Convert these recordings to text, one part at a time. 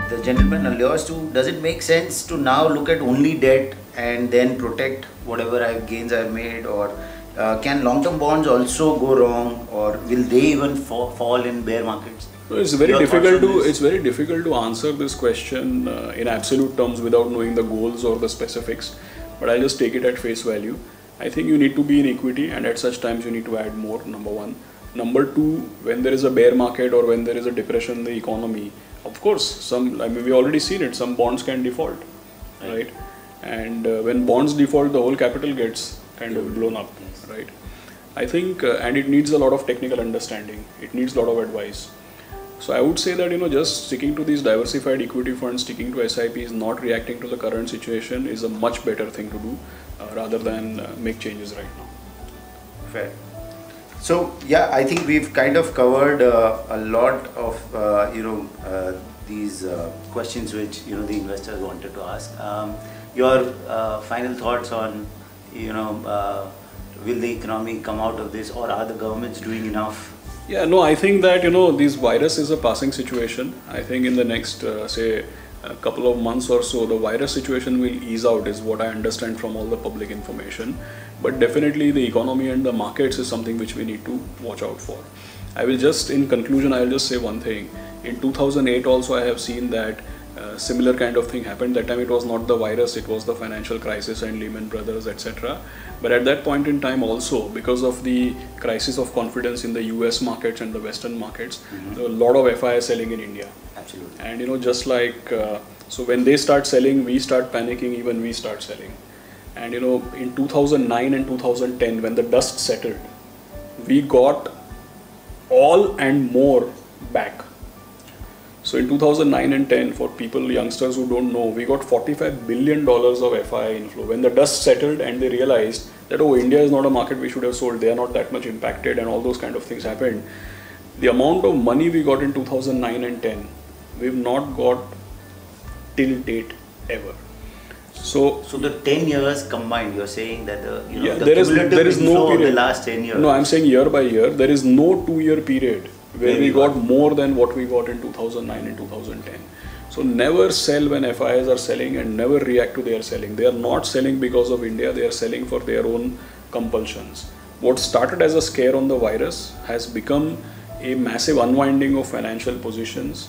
the gentleman allures to, does it make sense to now look at only debt and then protect whatever gains I've made, or can long-term bonds also go wrong, or will they even fall in bear markets? It's very difficult to answer this question in absolute terms without knowing the goals or the specifics. But I'll just take it at face value. I think you need to be in equity, and at such times you need to add more. Number one. Number two, when there is a bear market or when there is a depression in the economy, of course, we already seen it. Some bonds can default, right? And when bonds default, the whole capital gets kind of blown up, right? I think, and it needs a lot of technical understanding. It needs a lot of advice. So I would say that, just sticking to these diversified equity funds, sticking to SIPs, not reacting to the current situation is a much better thing to do rather than make changes right now. Fair. So yeah, I think we've kind of covered a lot of these questions which the investors wanted to ask. Your final thoughts on will the economy come out of this, or are the governments doing enough? Yeah, no, I think that this virus is a passing situation. I think in the next say a couple of months or so, the virus situation will ease out, is what I understand from all the public information. But definitely the economy and the markets is something which we need to watch out for. In conclusion, I will just say one thing. In 2008 also I have seen that similar kind of thing happened. That time it was not the virus, it was the financial crisis and Lehman Brothers, etc. But at that point in time also, because of the crisis of confidence in the US markets and the Western markets, there were a lot of FII selling in India. Absolutely. And just like, so when they start selling, we start panicking, even we start selling. And in 2009 and 2010, when the dust settled, we got all and more back. So in 2009 and 10, for people, youngsters who don't know, we got $45 billion of FII inflow. When the dust settled and they realized that, oh, India is not a market we should have sold, they are not that much impacted, and all those kind of things happened. The amount of money we got in 2009 and 10, we've not got till date ever. So the 10 years combined, you're saying that there is no period. Of the last 10 years. No, I'm saying year by year. There is no 2-year period where we got more than what we got in 2009 and 2010. So never sell when FIs are selling, and never react to their selling. They are not selling because of India, they are selling for their own compulsions. What started as a scare on the virus has become a massive unwinding of financial positions,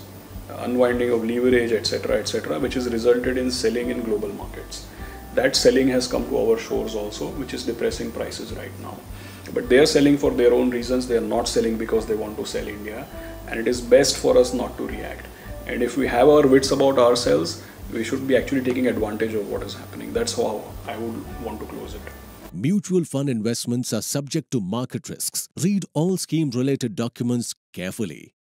unwinding of leverage, etc., which has resulted in selling in global markets. That selling has come to our shores also, which is depressing prices right now. But they are selling for their own reasons. They are not selling because they want to sell India, and it is best for us not to react. And if we have our wits about ourselves, we should be actually taking advantage of what is happening. That's how I would want to close it. Mutual fund investments are subject to market risks. Read all scheme-related documents carefully.